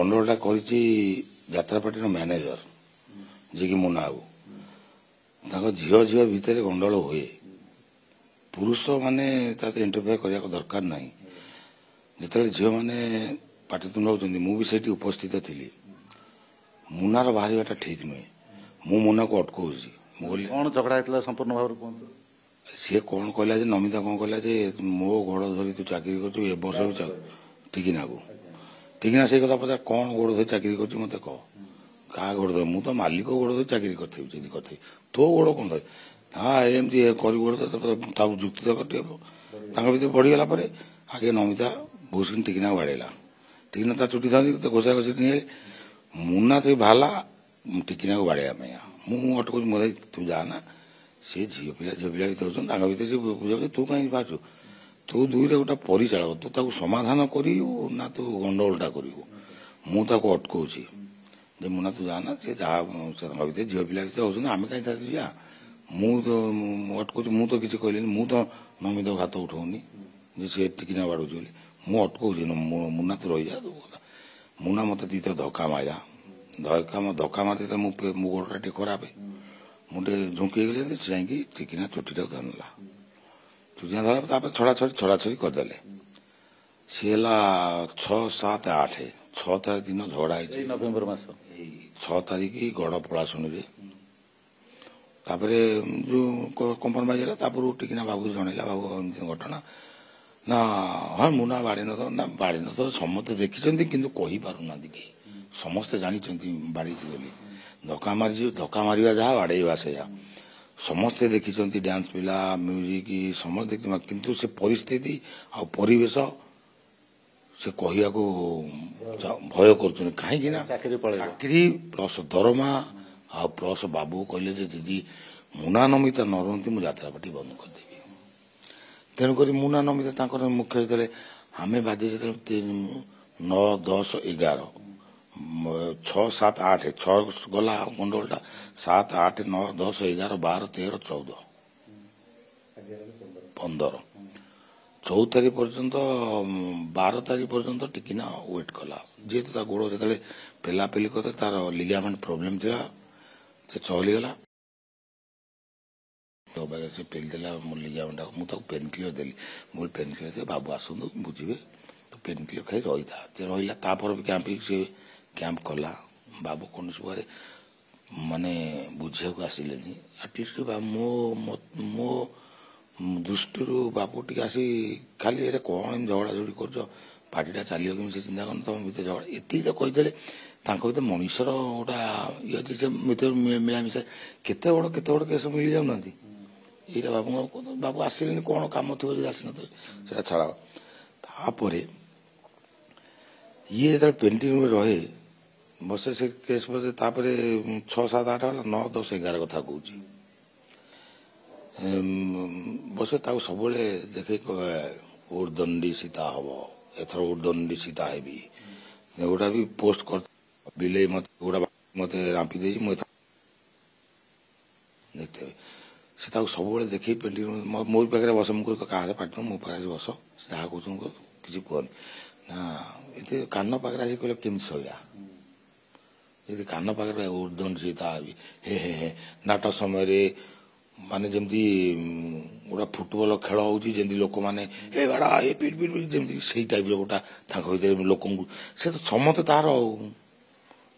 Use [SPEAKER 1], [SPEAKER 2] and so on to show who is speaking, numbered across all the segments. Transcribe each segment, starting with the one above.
[SPEAKER 1] ଗଣ୍ଡଗୋଳଟା କରିଛି ଯାତ୍ରା ପାର୍ଟିର ମ୍ୟାନେଜର ଯିଏକି ମୁନା ବାବୁ। ତାଙ୍କ ଝିଅ ଭିତରେ ଗଣ୍ଡଗୋଳ ହୁଏ। ପୁରୁଷ ମାନେ ତାতে ଇଣ୍ଟରଫିୟର କରିବାକୁ ଦରକାର ନାହିଁ। ଯେତେବେଳେ ଝିଅମାନେ ପାଟିତୁଣ୍ଡ ହେଉଛନ୍ତି, ମୁଁ ବି ସେଇଠି ଉପସ୍ଥିତ ଥିଲି। ମୁନାର ବାହାରିବାଟା ଠିକ୍ ନୁହେଁ। ମୁଁ ମୁନାକୁ ଅଟକଉଛି। ମୁଁ କହିଲି
[SPEAKER 2] କ'ଣ ଝଗଡ଼ା ହେଇଥିଲା ସମ୍ପୂର୍ଣ୍ଣ ଭାବରେ କୁହନ୍ତୁ।
[SPEAKER 1] ସିଏ କ'ଣ କହିଲା ଯେ ନମିତା କ'ଣ କହିଲା ଯେ ମୋ ଗୋଡ଼ ଧରି ତୁ ଚାକିରି କରୁଛୁ ଏ ବର୍ଷ ବି ଟିକିନାକୁ ଟିକିନା ସେଇ କଥା ପଚାର କ'ଣ ଗୋଡ଼ ଧରି ଚାକିରି କରୁଛୁ ମୋତେ କହ। କାହା ଗୋଡ଼ ଧରି? ମୁଁ ତ ମାଲିକ ଗୋଡ଼ ଧରି ଚାକିରି କରିଥିବି ଯଦି କରିଥିବି। ତୋ ଗୋଡ଼ କ'ଣ ଧରି? ହଁ ଏମିତି କରି ଗୋଡ଼ ତାକୁ ଯୁକ୍ତି ତର୍କ ଟିକେ ତାଙ୍କ ଭିତରେ ବଢ଼ିଗଲା ପରେ ଆଗେ ନମିତା ଘୁଷିକି ଟିକିନାକୁ ବାଡ଼େଇଲା। ଟିକିନା ତା ଚୁଟି ଧରି ଘୋଷା ଘୋଷି ନେଇ ମୁନା ତ ବାହାରିଲା ଟିକିନାକୁ ବାଡ଼େଇବା ପାଇଁ। ମୁଁ ଅଟକଉଛି ମୋ ତୁ ଯା ନା, ସେ ଝିଅ ପିଲା ଭିତରେ ହେଉଛନ୍ତି, ତାଙ୍କ ଭିତରେ ସେ ବୁଝାଉଛି ତୁ କାହିଁକି ବାହାରୁଛୁ? ତୁ ଦୁଇରେ ଗୋଟେ ପରିଚାଳକ, ତୁ ତାକୁ ସମାଧାନ କରିବୁ ନା ତୁ ଗଣ୍ଡଗୋଳଟା କରିବୁ? ମୁଁ ତାକୁ ଅଟକଉଛି ଯେ ମୁନା ତୁ ଯା ନା, ସେ ଯାହା ତାଙ୍କ ଭିତରେ ଝିଅ ପିଲା ଭିତରେ ହେଉଛନ୍ତି, ଆମେ କାହିଁକି ତା ଯିବା? ମୁଁ ତ ଅଟକଉଛି। ମୁଁ ତ କିଛି କହିଲିନି। ମୁଁ ତ ନମିତାକୁ ହାତ ଉଠଉନି ଯେ ସେ ଟିକିନା ବାଡ଼ଉଛି ବୋଲି। ମୁଁ ଅଟକଉଛି ମୁନା ତୁ ରହିଯା। ମୁନା ମୋତେ ଦୁଇଥର ଧକ୍କା ମାରିଲା। ଧକ୍କା ମାରିଥିଲେ ମୋ ଗୋଡ଼ଟା ଟିକେ ଖରାପ। ମୁଁ ଟିକେ ଝୁଙ୍କି ହେଇଗଲି। ସେ ଯାଇକି ଟିକିନା ଚୁଟିଟାକୁ ଧରିଲା। ଚୁଟିଟା ଧରିଲା ତାପରେ ଛଡ଼ାଛଡ଼ି କରିଦେଲେ। ସିଏ ହେଲା 6, 7, 8 6 ତାରିଖ ଦିନ ଝଗଡ଼ା ହେଇଛି।
[SPEAKER 2] ନଭେମ୍ବର ମାସ
[SPEAKER 1] ଏଇ 6 ତାରିଖ ଗଡ଼ ପଳାଶୁଣୀରେ। ତାପରେ ଯେଉଁ କମ୍ପ୍ରମାଇଜ ହେଲା ତାପରେ ଟିକିନା ବାବୁକୁ ଜଣେଇଲା, ବାବୁ ଏମିତି ଘଟଣା ନା। ହଁ ମୁନା ବାଡ଼େଇ ନଥିବ ନା, ବାଡ଼େଇ ନଥିବ ସମସ୍ତେ ଦେଖିଛନ୍ତି କିନ୍ତୁ କହିପାରୁନାହାନ୍ତି କେହି। ସମସ୍ତେ ଜାଣିଛନ୍ତି ବାଡ଼େଇଛି ବୋଲି। ଧକ୍କା ମାରିବା ଯାହା ବାଡ଼େଇବା ସେଇଆ। ସମସ୍ତେ ଦେଖିଛନ୍ତି, ଡ୍ୟାନ୍ସ ପିଲା, ମ୍ୟୁଜିକ୍ ସମସ୍ତେ ଦେଖିଛନ୍ତି, କିନ୍ତୁ ସେ ପରିସ୍ଥିତି ଆଉ ପରିବେଶ ସେ କହିବାକୁ ଭୟ କରୁଛନ୍ତି। କାହିଁକି ନା ଚାକିରି ପ୍ଲସ୍ ଦରମା ଆଉ ପ୍ଲସ୍ ବାବୁ କହିଲେ ଯେ ଯଦି ମୁନା ନମିତା ନ ରୁହନ୍ତି ମୁଁ ଯାତ୍ରା ପାର୍ଟି ବନ୍ଦ କରିଦେବି। ତେଣୁକରି ମୁନା ନମିତା ତାଙ୍କର ମୁଖ୍ୟ ଯେତେବେଳେ ଆମେ ବାଧ୍ୟ ଯେତେବେଳେ 9, 10, 11 6, 7, 8 6 ଗଲା ଗଣ୍ଡଗୋଳଟା 7, 8, 9, 10, 11, 12, 13, 14 15 14 ତାରିଖ ପର୍ଯ୍ୟନ୍ତ 12 ତାରିଖ ପର୍ଯ୍ୟନ୍ତ ଟିକିନା ୱେଟ୍ କଲା। ଯେହେତୁ ତା ଗୋଡ଼ ଯେତେବେଳେ ପେଲାପେଲି କରିଥିଲା ତାର ଲିଗାମେଣ୍ଟ ପ୍ରୋବ୍ଲେମ୍ ଥିଲା, ସେ ଚହଲିଗଲା। ତୋ ପାଖରେ ସେ ପେଲି ଦେଲା ମୋ ଲିଗାମେଣ୍ଟ। ମୁଁ ତାକୁ ପେନ୍ କିଲର ଦେଲି। ମୁଁ ପେନ୍ କିଲର ଦେଲି, ବାବୁ ଆସନ୍ତୁ ବୁଝିବେ, ତ ପେନ୍ କିଲର ଖାଇ ରହିଥା। ସେ ରହିଲା। ତାପରେ ବି ସେ କ୍ୟାମ୍ପ କଲା। ବାବୁ କୌଣସି ପ୍ରକାରେ ମାନେ ବୁଝିବାକୁ ଆସିଲେନି। ଆଟଲିଷ୍ଟ ମୋ ଦୃଷ୍ଟିରୁ ବାବୁ ଟିକେ ଆସି ଖାଲି ଏଇଟା କ'ଣ ଏମିତି ଝଗଡ଼ାଝଗଡ଼ି କରୁଛ, ପାର୍ଟିଟା ଚାଲିବ କେମିତି ସେ ଚିନ୍ତା କରୁନ, ତମ ଭିତରେ ଝଗଡ଼ା ଏତିକି ତ କହିଦେଲେ। ତାଙ୍କ ଭିତରେ ମଣିଷର ଗୋଟା ଇଏ ଅଛି, ସେ ଭିତରେ ମିଳାମିଶା କେତେ ବଡ଼ କେସ୍ ମିଳିଯାଉନାହାନ୍ତି। ଏଇଟା ବାବୁ ଆସିଲେନି, କ'ଣ କାମ ଥିବ ଯଦି ଆସିନଥିବେ ସେଇଟା ଛାଡ଼। ତାପରେ ଇଏ ଯେତେବେଳେ ପେଣ୍ଟିଂ ରୁମ୍ରେ ରହେ ବସେ ସେ କେସ୍ ପରେ, ତାପରେ 6, 7, 8 ହେଲା 9, 10, 11 କଥା କହୁଛି। ବସେ ତାକୁ ସବୁବେଳେ ଦେଖେ ଉର୍ଦ୍ଦଣ୍ଡି ସୀତା ହବ, ଏଥର ଉର୍ଦ୍ଦଣ୍ଡି ସୀତା ହେବି। ଏଗୁଡ଼ା ବି ପୋଷ୍ଟ କର ବିଲେଇ ମତେ ରାମ୍ପି ଦେଇଛି, ମୁଁ ଦେଖିଥିବେ। ସେ ତାକୁ ସବୁବେଳେ ଦେଖେଇ ପେଣ୍ଟିଂ ମୋ ପାଖରେ ବସ। ମୁଁ କହୁଛି ତ କାହାରେ ପାଟି ମୋ ପାଖରେ ବସ, ଯାହା କହୁଛନ୍ତି କିଛି କୁହନି ନା। ଏତେ କାନ ପାଖରେ ଆସି କହିଲେ କେମିତି ଶୋଇବା? ଯଦି କାନ ପାଖରେ ଉର୍ଦ୍ଦଣ୍ଡି ସୀତା ହେବି ହେ ହେ ହେ। ନାଟ ସମୟରେ ମାନେ ଯେମିତି ଗୋଟା ଫୁଟବଲ ଖେଳ ହେଉଛି, ଯେମିତି ଲୋକମାନେ ଏ ବାଡ଼ା ଏ ପିଟ୍ ପିଟ୍ ଯେମିତି ସେଇ ଟାଇପ୍ର ଗୋଟା ତାଙ୍କ ଭିତରେ ଲୋକଙ୍କୁ ସେ ତ ସମସ୍ତେ ତାର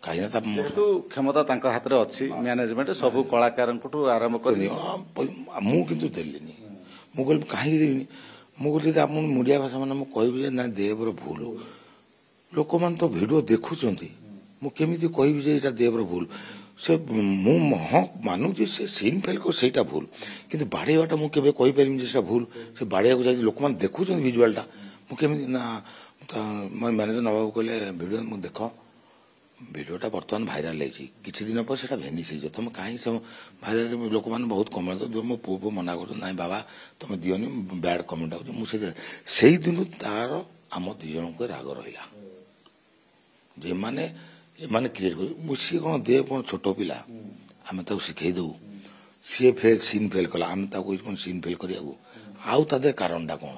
[SPEAKER 1] କାହିଁକିନା ତା
[SPEAKER 2] କ୍ଷମତା ତାଙ୍କ ହାତରେ ଅଛି। ମ୍ୟାନେଜମେଣ୍ଟ ସବୁ କଳାକାରଙ୍କଠୁ ଆରମ୍ଭ କରି
[SPEAKER 1] ମୁଁ କିନ୍ତୁ ଦେଲିନି। ମୁଁ କହିଲି କାହିଁକି ଦେବିନି? ମୁଁ କହିଲି ଯଦି ଆପଣ ମିଡ଼ିଆ ଭାଷା ମାନେ ମୁଁ କହିବି ଯେ ନା ଦେବର ଭୁଲ। ଲୋକମାନେ ତ ଭିଡ଼ିଓ ଦେଖୁଛନ୍ତି, ମୁଁ କେମିତି କହିବି ଯେ ଏଇଟା ଦେବର ଭୁଲ? ସେ ମୁଁ ହଁ ମାନୁଛି ସେ ସିନ୍ ଫେଲ୍ କରି ସେଇଟା ଭୁଲ, କିନ୍ତୁ ବାଡ଼େଇବାଟା ମୁଁ କେବେ କହିପାରିବିନି ଯେ ସେଇଟା ଭୁଲ। ସେ ବାଡ଼େଇବାକୁ ଯାଇକି ଲୋକମାନେ ଦେଖୁଛନ୍ତି ଭିଜୁଆଲଟା, ମୁଁ କେମିତି ନା ମୋ ମ୍ୟାନେଜର ନବାକୁ କହିଲେ ଭିଡ଼ିଓ ମୁଁ ଦେଖ, ଭିଡ଼ିଓଟା ବର୍ତ୍ତମାନ ଭାଇରାଲ ହେଇଛି, କିଛି ଦିନ ପରେ ସେଇଟା ଭେନିସ୍ ହେଇଯିବ। ତମେ କାହିଁକି ସେ ଭାଇରାଲ ଲୋକମାନେ ବହୁତ କମେଣ୍ଟ ମୋ ପୁଅ ମନା କରୁଛନ୍ତି, ନାଇଁ ବାବା ତମେ ଦିଅନି ବ୍ୟାଡ୍ କମେଣ୍ଟ ଆଉଛି। ମୁଁ ସେଇ ଦିନୁ ତାର ଆମ ଦି ଜଣଙ୍କୁ ରାଗ ରହିଲା। ଏମାନେ କ୍ରିଏଟ୍ କରୁ ସିଏ କ'ଣ ଦେ କ'ଣ ଛୋଟ ପିଲା, ଆମେ ତାକୁ ଶିଖେଇ ଦେବୁ। ସିଏ ସିନ୍ ଫେଲ୍ କଲା, ଆମେ ତାକୁ କ'ଣ ସିନ୍ ଫେଲ୍ କରିବାକୁ? ଆଉ ତା ଦେହରେ କାରଣଟା କ'ଣ?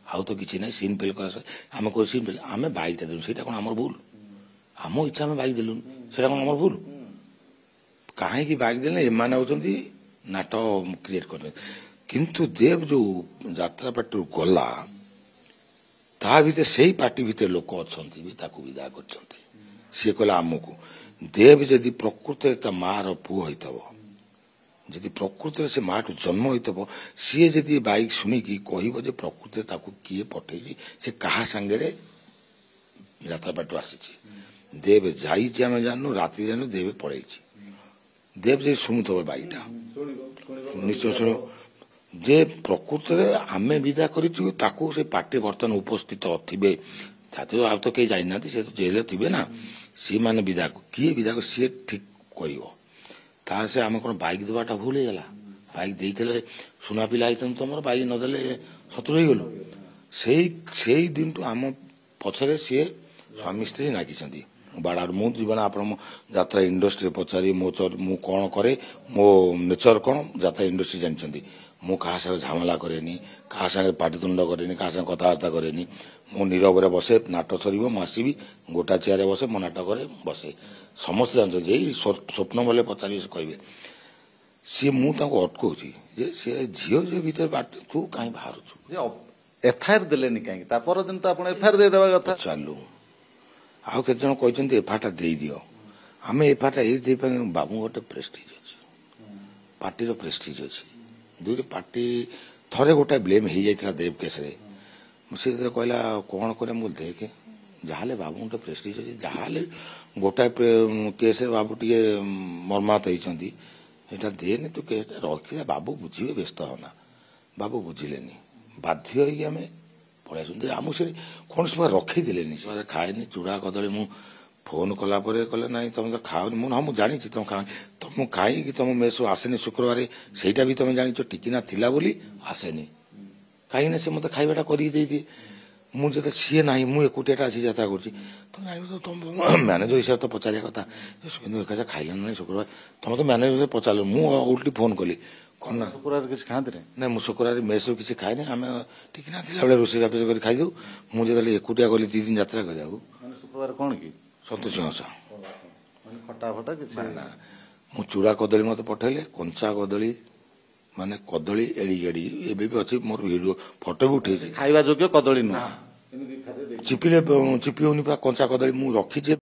[SPEAKER 1] ଆଉ ତ କିଛି ନାହିଁ। ସିନ୍ ଫେଲ୍ କଲା ଆମେ କହୁ ସିନ୍ ଫେଲ୍, ଆମେ ବାଇଟା ଦେବୁ, ସେଇଟା କ'ଣ ଆମର ଭୁଲ? ଆମ ଇଚ୍ଛା ଆମେ ବାଇକ୍ ଦେଲୁନି, ସେଇଟା କ'ଣ ଆମର ଭୁଲ? କାହିଁକି ବାଇକ୍ ଦେଲେ? ଏମାନେ ହେଉଛନ୍ତି ନାଟ କ୍ରିଏଟ୍ କରିଛନ୍ତି। କିନ୍ତୁ ଦେବ ଯୋଉ ଯାତ୍ରା ପାର୍ଟିରୁ ଗଲା, ତା ଭିତରେ ସେଇ ପାର୍ଟି ଭିତରେ ଲୋକ ଅଛନ୍ତି ବି ତାକୁ ବିଦା କରିଛନ୍ତି। ସିଏ କହିଲା ଆମକୁ, ଦେବ ଯଦି ପ୍ରକୃତରେ ତା ମାର ପୁଅ ହେଇଥିବ, ଯଦି ପ୍ରକୃତରେ ସେ ମାଠୁ ଜନ୍ମ ହେଇଥିବ, ସିଏ ଯଦି ବାଇକ୍ ଶୁଣିକି କହିବ ଯେ ପ୍ରକୃତରେ ତାକୁ କିଏ ପଠେଇଛି, ସେ କାହା ସାଙ୍ଗରେ ଯାତ୍ରା ପାର୍ଟିରୁ ଆସିଛି, ଦେବ ଯାଇଛି ଆମେ ଜାଣିନୁ, ରାତି ଜାଣିନୁ, ଦେବ ପଳେଇଛି। ଦେବ ଯଦି ଶୁଣୁଥିବ ବାଇକ୍ଟା ନିଶ୍ଚୟ ଶୁଣିବ ଯେ ପ୍ରକୃତରେ ଆମେ ବିଦା କରିଛୁ ତାକୁ। ସେ ପାର୍ଟି ବର୍ତ୍ତମାନ ଉପସ୍ଥିତ ଥିବେ, ତାଥିରୁ ଆଉ ତ କେହି ଯାଇନାହାନ୍ତି, ସେ ତ ଜେଲରେ ଥିବେ ନା, ସିଏ ମାନେ ବିଦା କିଏ ବିଦା ସିଏ ଠିକ କହିବ। ତା ସେ ଆମେ କ'ଣ ବାଇକ୍ ଦେବାଟା ଭୁଲ ହେଇଗଲା? ବାଇକ୍ ଦେଇଥିଲେ ସୁନା ପିଲା ହେଇଥାନ୍ତୁ ତମର, ବାଇକ୍ ନଦେଲେ ଶତ୍ରୁ ହେଇଗଲୁ। ସେଇ ଦିନଠୁ ଆମ ପଛରେ ସିଏ ସ୍ୱାମୀ ସ୍ତ୍ରୀ ନାଗିଛନ୍ତି ବାଡ଼ାରୁ। ମୁଁ ଜୀବନ ଆପଣ ଯାତ୍ରା ଇଣ୍ଡଷ୍ଟ୍ରିରେ ପଚାରି ମୁଁ କ'ଣ କରେ, ମୋ ନେଚର କ'ଣ, ଯାତ୍ରା ଇଣ୍ଡଷ୍ଟ୍ରି ଜାଣିଛନ୍ତି। ମୁଁ କାହା ସାଙ୍ଗେ ଝାମେଲା କରେନି, କାହା ସାଙ୍ଗେ ପାଟିତୁଣ୍ଡ କରେନି, କାହା ସାଙ୍ଗେ କଥାବାର୍ତ୍ତା କରେନି। ମୁଁ ନୀରବରେ ବସେ, ନାଟ ସରିବ ମୁଁ ଆସିବି, ଗୋଟା ଚେୟାରରେ ବସେ, ମୋ ନାଟ କରେ ବସେ। ସମସ୍ତେ ଜାଣିଛନ୍ତି, ଏଇ ସ୍ୱପ୍ନ ବୋଲେ ପଚାରିବେ, ସେ କହିବେ। ସିଏ ମୁଁ ତାଙ୍କୁ ଅଟକଉଛି ଯେ ସେ ଝିଅ ଭିତରେ ତୁ କାହିଁ ବାହାରୁଛୁ?
[SPEAKER 2] ଏଫଆଇଆର ଦେଲେନି କାହିଁକି? ତା ପରଦିନ ତ ଆପଣ ଏଫଆଇଆର ଦେଇଦେବା କଥା।
[SPEAKER 1] ଚାଲୁ ଆଉ କେତେ ଜଣ କହିଛନ୍ତି ଏଫଆଇଆରଟା ଦେଇଦିଅ। ଆମେ ଏଫଆଇଆରଟା ଏଇ ଦେଇପାରିବୁ, ବାବୁ ଗୋଟେ ପ୍ରେଷ୍ଟିଜ୍ ଅଛି, ପାର୍ଟିର ପ୍ରେଷ୍ଟିଜ୍ ଅଛି। ଦୁଇରେ ପାର୍ଟି ଥରେ ଗୋଟାଏ ବ୍ଲେମ୍ ହେଇଯାଇଥିଲା ଦେବ କେସରେ। ସେ କହିଲା କ'ଣ କରିବା, ମୁଁ ଦେଖେ ଯାହାହେଲେ ବାବୁ ଗୋଟେ ପ୍ରେଷ୍ଟିଜ୍ ଅଛି, ଯାହାହେଲେ ଗୋଟାଏ କେସରେ ବାବୁ ଟିକେ ମର୍ମାହତ ହେଇଛନ୍ତି, ଏଇଟା ଦେନି ତୁ କେସଟା ରଖିଲେ ବାବୁ ବୁଝିବେ, ବ୍ୟସ୍ତ ହନା। ବାବୁ ବୁଝିଲେନି, ବାଧ୍ୟ ହେଇକି ଆମେ ପଳେଇ ଆସନ୍ତି। ଆମକୁ ସେ କୌଣସି ପ୍ରକାର ରଖେଇଦେଲେନି। ସେମାନେ ଖାଏନି ଚୁଡ଼ା କଦଳୀ। ମୁଁ ଫୋନ୍ କଲା ପରେ କହିଲେ ନାଇଁ ତମେ ତ ଖାଅନି। ମୁଁ ହଁ ମୁଁ ଜାଣିଛି ତମେ ଖାଅନି, ତମକୁ କାହିଁକି ତମ ମେସ୍ରୁ ଆସେନି ଶୁକ୍ରବାର, ସେଇଟା ବି ତମେ ଜାଣିଛ, ଟିକିନା ଥିଲା ବୋଲି ଆସେନି। କାହିଁକିନା ସେ ମୋତେ ଖାଇବାଟା କରିକି ଦେଇଦିଏ। ମୁଁ ଯେତେ ସିଏ ନାହିଁ, ମୁଁ ଏକୁଟିଆଟା ଆସି ଯାତ୍ରା କରୁଛି, ତମେ ଜାଣିବ ତମ ମ୍ୟାନେଜର ହିସାବରେ ତ ପଚାରିବା କଥା, କିନ୍ତୁ ଏକା ଖାଇଲାନି ନାହିଁ ଶୁକ୍ରବାର, ତମେ ତ ମ୍ୟାନେଜର ପଚାରିଲ। ମୁଁ ଓଲଟି ଫୋନ୍ କଲି, କ'ଣ ନା
[SPEAKER 2] ଶୁକ୍ରବାର କିଛି ଖାଆନ୍ତିନି? ନାଇଁ,
[SPEAKER 1] ମୁଁ ଶୁକ୍ରବାର ମେସ୍ରୁ କିଛି ଖାଏନି, ଆମେ ଟିକିନା ଥିଲାବେଳେ ରୋଷେଇ ବାପେଷ କରି ଖାଇଦେଉ। ମୁଁ ଯେତେବେଳେ ଏକୁଟିଆ ଗଲି 2 ଦିନ ଯାତ୍ରା କରିବାକୁ,
[SPEAKER 2] ଶୁକ୍ରବାର କ'ଣ କି
[SPEAKER 1] ସନ୍ତୋଷୀ ମାଂସ,
[SPEAKER 2] ଖଟା ଫଟା କିଛି
[SPEAKER 1] ନା, ମୁଁ ଚୁଡ଼ା କଦଳୀ ମୋତେ ପଠେଇଲେ, କଞ୍ଚା କଦଳୀ, ମାନେ କଦଳୀ ଏଡ଼ିକି ଏଡ଼ିକି, ଏବେ ବି ଅଛି, ମୋର ଭିଡ଼ିଓ ଫଟୋ ବି ଉଠେଇଛି।
[SPEAKER 2] ଖାଇବା ଯୋଗ୍ୟ କଦଳୀ ନୁହଁ,
[SPEAKER 1] ଚିପି ହଉନି ପୁରା କଞ୍ଚା କଦଳୀ ମୁଁ ରଖିଛି।